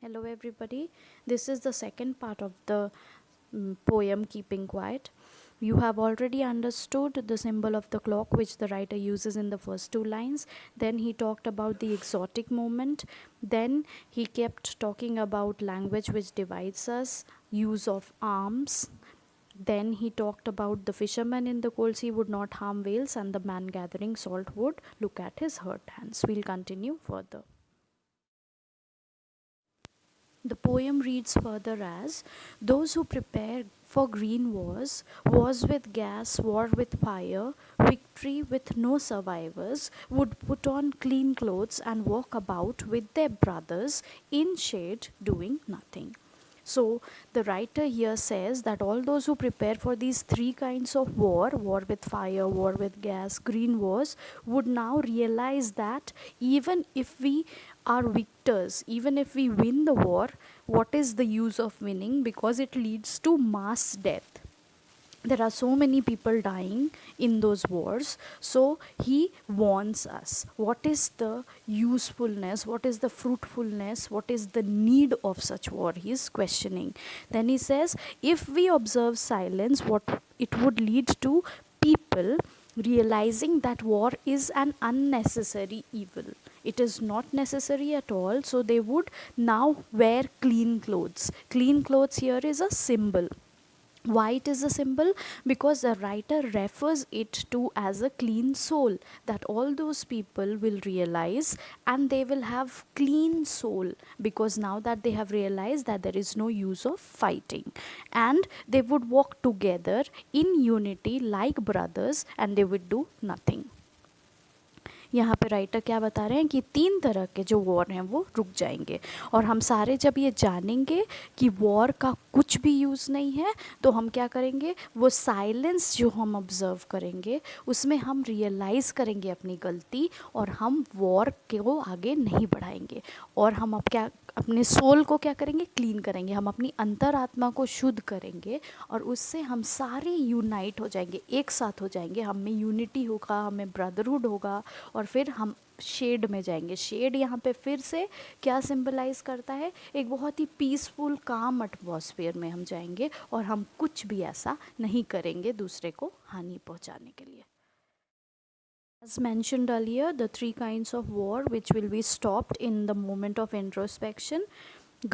Hello, everybody. This is the second part of the poem Keeping Quiet. You have already understood the symbol of the clock which the writer uses in the first two lines. Then he talked about the exotic moment. Then he kept talking about language which divides us, use of arms. Then he talked about the fisherman in the cold sea would not harm whales, and the man gathering salt would look at his hurt hands. We'll continue further. The poem reads further as those who prepare for green wars with gas, war with fire, victory with no survivors, would put on clean clothes and walk about with their brothers in shade doing nothing. So, the writer here says that all those who prepare for these three kinds of war with fire, war with gas, green wars, would now realize that even if we are victors, even if we win the war, what is the use of winning? Because it leads to mass death. There are so many people dying in those wars. So he warns us what is the usefulness, what is the fruitfulness, what is the need of such war. He is questioning. Then he says, if we observe silence, what it would lead to people realizing that war is an unnecessary evil. It is not necessary at all. So they would now wear clean clothes. Clean clothes here is a symbol. Why it is a symbol? Because the writer refers it to as a clean soul, that all those people will realize and they will have clean soul, because now that they have realized that there is no use of fighting, and they would walk together in unity like brothers, and they would do nothing. यहाँ पे writer क्या बता रहे हैं कि तीन तरह के जो वॉर हैं वो रुक जाएंगे, और हम सारे जब ये जानेंगे कि वॉर का कुछ भी यूज़ नहीं है, तो हम क्या करेंगे, वो साइलेंस जो हम ऑब्ज़र्व करेंगे उसमें हम रियलाइज़ करेंगे अपनी गलती, और हम वॉर को आगे नहीं बढ़ाएंगे, और हम अब क्या अपने सोल को क्या करेंगे, क्लीन करेंगे, हम अपनी अंतरात्मा को शुद्ध करेंगे, और उससे हम सारे यूनाइट हो जाएंगे, एक साथ हो जाएंगे, हम में यूनिटी होगा, हमें ब्रदरहुड होगा, और फिर हम शेड में जाएंगे. शेड यहाँ पे फिर से क्या सिंबलाइज करता है, एक बहुत ही पीसफुल काम एटमॉस्फेयर में हम जाएंगे, और हम कुछ भी ऐसा नहीं करेंगे दूसरे को हानि पहुँचाने के लिए. As mentioned earlier, the three kinds of war which will be stopped in the moment of introspection: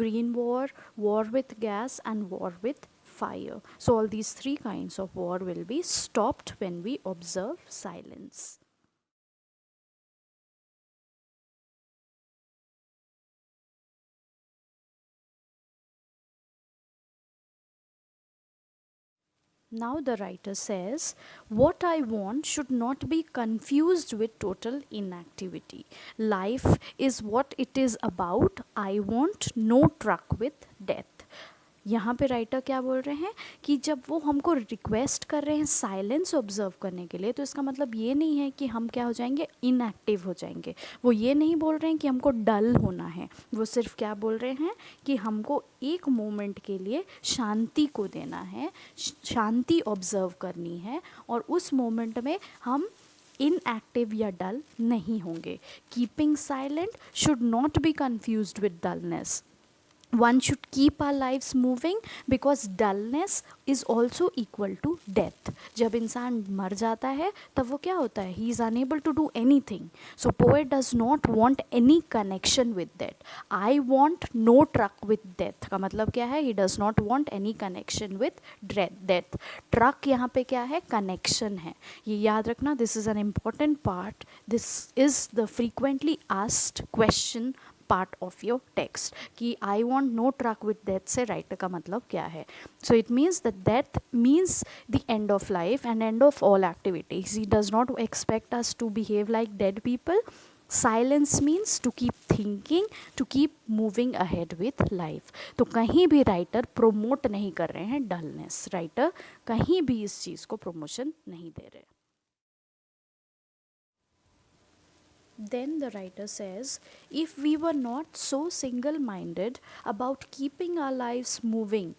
green war, war with gas, and war with fire. So all these three kinds of war will be stopped when we observe silence. Now the writer says, what I want should not be confused with total inactivity. Life is what it is about. I want no truck with death. यहाँ पे writer क्या बोल रहे हैं कि जब वो हमको रिक्वेस्ट कर रहे हैं साइलेंस ऑब्जर्व करने के लिए, तो इसका मतलब ये नहीं है कि हम क्या हो जाएंगे, इनएक्टिव हो जाएंगे. वो ये नहीं बोल रहे हैं कि हमको डल होना है. वो सिर्फ क्या बोल रहे हैं कि हमको एक मोमेंट के लिए शांति को देना है, शांति ऑब्जर्व करनी है, और उस मोमेंट में हम इनएक्टिव या डल नहीं होंगे. Keeping silent should not be confused with dullness. One should keep our lives moving, because dullness is also equal to death. जब इंसान मर जाता है तब वो क्या होता है, he is unable to do anything. So poet does not want any connection with that. I want no truck with death का मतलब क्या है, he does not want any connection with death. Truck यहाँ पे क्या है, connection है. ये याद रखना, this is an important part. This is the frequently asked question part of your text कि I want no truck with death से राइटर का मतलब क्या है. So it means that death means the end of life and end of all activities. He does not expect us to behave like dead people. Silence means to keep thinking, to keep moving ahead with life. तो कहीं भी writer promote नहीं कर रहे हैं dullness. Writer कहीं भी इस चीज़ को प्रमोशन नहीं दे रहे. Then the writer says, if we were not so single minded about keeping our lives moving,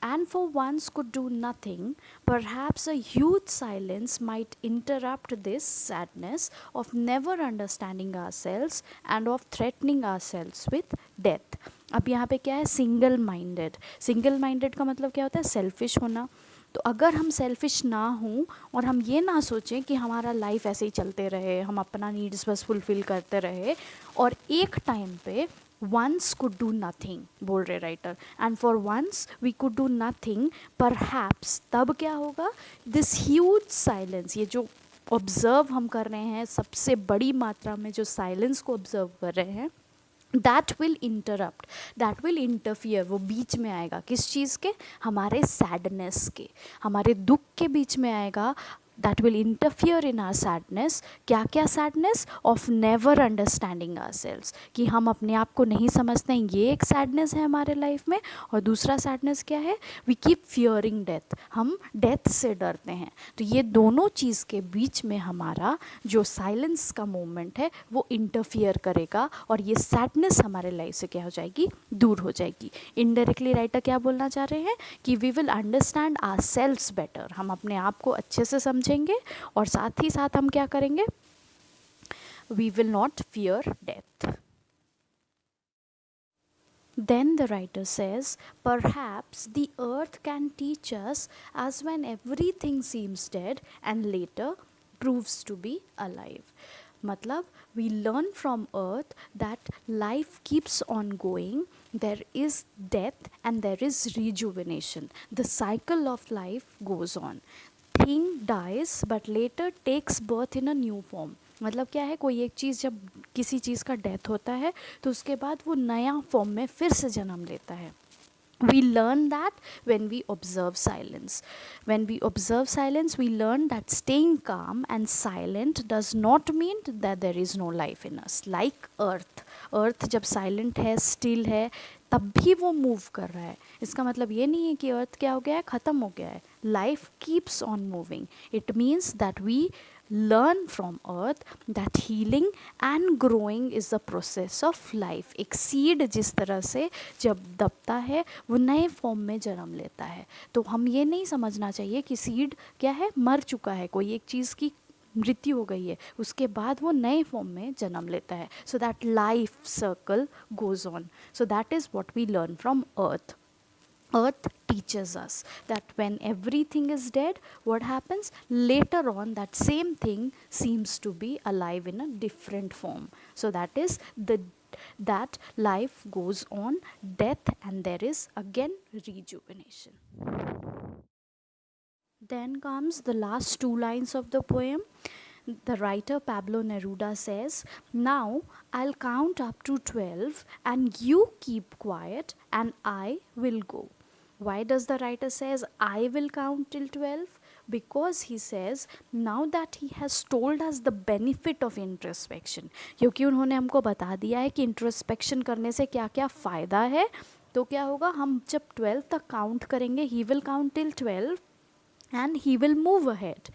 and for once could do nothing, perhaps a huge silence might interrupt this sadness of never understanding ourselves and of threatening ourselves with death. अब यहाँ पे क्या है, single minded. Single minded का मतलब क्या होता है, सेल्फिश होना। तो अगर हम सेल्फिश ना हों और हम ये ना सोचें कि हमारा लाइफ ऐसे ही चलते रहे, हम अपना नीड्स बस फुलफ़िल करते रहे, और एक टाइम पे वंस कुड डू नथिंग, बोल रहे writer, and for once we could do nothing, perhaps, तब क्या होगा, दिस ह्यूज साइलेंस, ये जो ऑब्ज़र्व हम कर रहे हैं, सबसे बड़ी मात्रा में जो साइलेंस को ऑब्ज़र्व कर रहे हैं, that will interrupt, that will interfere, वो बीच में आएगा किस चीज़ के, हमारे सैडनेस के, हमारे दुख के बीच में आएगा। That will interfere in our sadness. क्या क्या sadness, of never understanding ourselves, कि हम अपने आप को नहीं समझते हैं, ये एक सैडनेस है हमारे लाइफ में। और दूसरा सैडनेस क्या है, वी कीप फियरिंग डेथ, हम डेथ से डरते हैं। तो ये दोनों चीज़ के बीच में हमारा जो साइलेंस का मोमेंट है वो इंटरफियर करेगा, और ये सैडनेस हमारे लाइफ से क्या हो जाएगी, दूर हो जाएगी। इनडायरेक्टली राइटर क्या बोलना चाह रहे हैं कि we will understand ourselves better, हम अपने आप को अच्छे से समझेंगे, और साथ ही साथ हम क्या करेंगे, we will not fear death. Then the writer says, perhaps the earth can teach us as when everything seems dead and later proves to be alive. मतलब we learn from earth that life keeps on going, there is death and there is rejuvenation. The cycle of life goes on. Thing dies but later takes birth in a new form. मतलब क्या है, कोई एक चीज़ जब किसी चीज़ का death होता है तो उसके बाद वो नया फॉर्म में फिर से जन्म लेता है। We learn that when we observe silence. When we observe silence, we learn that staying calm and silent does not mean that there is no life in us. Like earth. Earth जब silent है, still है, तब भी वो move कर रहा है। इसका मतलब ये नहीं है कि अर्थ क्या हो गया है, ख़त्म हो गया है। Life keeps on moving. It means that we learn from earth that healing and growing is the process of life. एक सीड जिस तरह से जब दबता है वो नए फॉर्म में जन्म लेता है। तो हम ये नहीं समझना चाहिए कि सीड क्या है, मर चुका है, कोई एक चीज़ की मृत्यु हो गई है, उसके बाद वो नए फॉर्म में जन्म लेता है। So that life circle goes on. So that is what we learn from earth. Earth teaches us that when everything is dead, what happens? Later on, that same thing seems to be alive in a different form. So that is that life goes on, death, and there is again rejuvenation. Then comes the last two lines of the poem. The writer Pablo Neruda says, now I'll count up to 12 and you keep quiet and I will go. Why does the writer says I will count till 12? Because he says now that he has told us the benefit of introspection, क्योंकि उन्होंने हमको बता दिया है कि introspection करने से क्या क्या फ़ायदा है, तो क्या होगा, हम जब 12 तक काउंट करेंगे, he will count till 12 and he will move ahead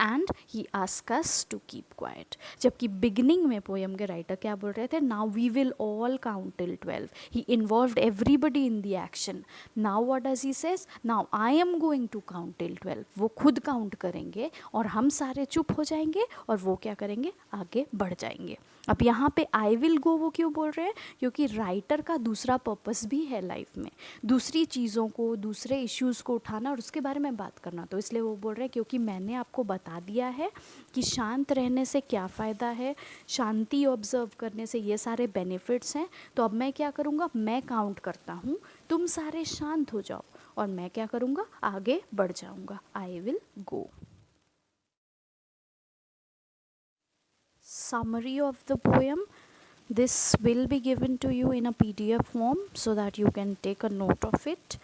and he asks us to keep quiet. जबकि बिगनिंग में पोएम के राइटर क्या बोल रहे थे, now we will all count till 12. He involved everybody in the action. Now what does he says, now I am going to count till 12. वो खुद count करेंगे और हम सारे चुप हो जाएंगे और वो क्या करेंगे, आगे बढ़ जाएंगे। अब यहाँ पे आई विल गो वो क्यों बोल रहे हैं, क्योंकि राइटर का दूसरा पर्पस भी है लाइफ में, दूसरी चीज़ों को, दूसरे इश्यूज़ को उठाना और उसके बारे में बात करना। तो इसलिए वो बोल रहे हैं क्योंकि मैंने आपको बता दिया है कि शांत रहने से क्या फ़ायदा है, शांति ऑब्जर्व करने से ये सारे बेनिफिट्स हैं। तो अब मैं क्या करूँगा, मैं काउंट करता हूँ, तुम सारे शांत हो जाओ और मैं क्या करूँगा, आगे बढ़ जाऊँगा। I will go. Summary of the poem. This will be given to you in a PDF form so that you can take a note of it.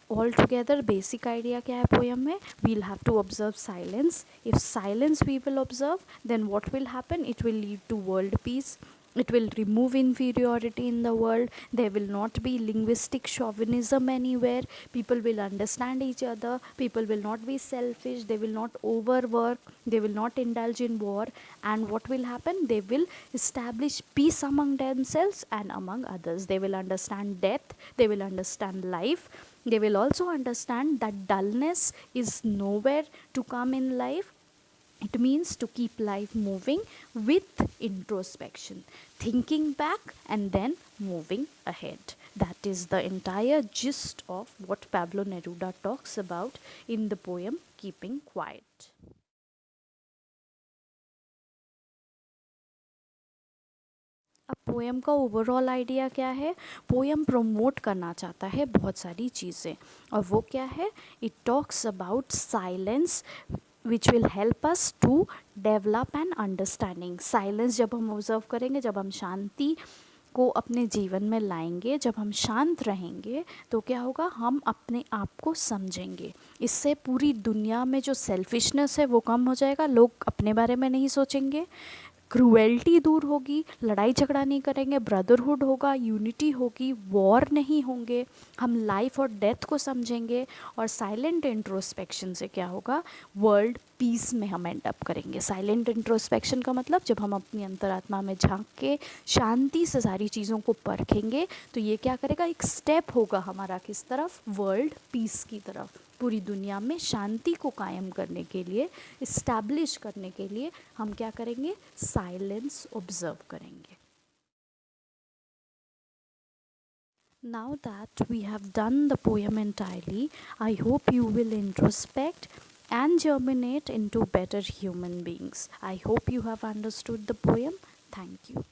Altogether, basic idea क्या है पोएम में, we'll have to observe silence. If silence we will observe, then what will happen? It will lead to world peace. It will remove inferiority in the world. There will not be linguistic chauvinism anywhere. People will understand each other. People will not be selfish. They will not overwork. They will not indulge in war. And what will happen? They will establish peace among themselves and among others. They will understand death. They will understand life. They will also understand that dullness is nowhere to come in life. It means to keep life moving with introspection, thinking back and then moving ahead. That is the entire gist of what Pablo Neruda talks about in the poem Keeping Quiet. अब poem का overall idea क्या है? Poem promote करना चाहता है बहुत सारी चीज़ें, और वो क्या है? It talks about silence which will help us to develop an understanding. Silence जब हम ऑब्जर्व करेंगे, जब हम शांति को अपने जीवन में लाएंगे, जब हम शांत रहेंगे, तो क्या होगा? हम अपने आप को समझेंगे. इससे पूरी दुनिया में जो सेल्फिशनेस है वो कम हो जाएगा. लोग अपने बारे में नहीं सोचेंगे, क्रूएल्टी दूर होगी, लड़ाई झगड़ा नहीं करेंगे, ब्रदरहुड होगा, यूनिटी होगी, वॉर नहीं होंगे, हम लाइफ और डेथ को समझेंगे. और साइलेंट इंट्रोस्पेक्शन से क्या होगा? वर्ल्ड पीस में हम एंड अप करेंगे. साइलेंट इंट्रोस्पेक्शन का मतलब जब हम अपनी अंतरात्मा में झांक के शांति से सारी चीज़ों को परखेंगे, तो ये क्या करेगा? एक स्टेप होगा हमारा किस तरफ? वर्ल्ड पीस की तरफ. पूरी दुनिया में शांति को कायम करने के लिए, इस्टेब्लिश करने के लिए हम क्या करेंगे? साइलेंस ऑब्जर्व करेंगे. Now that we have done the poem entirely, I hope you will introspect and germinate into better human beings. I hope you have understood the poem. Thank you.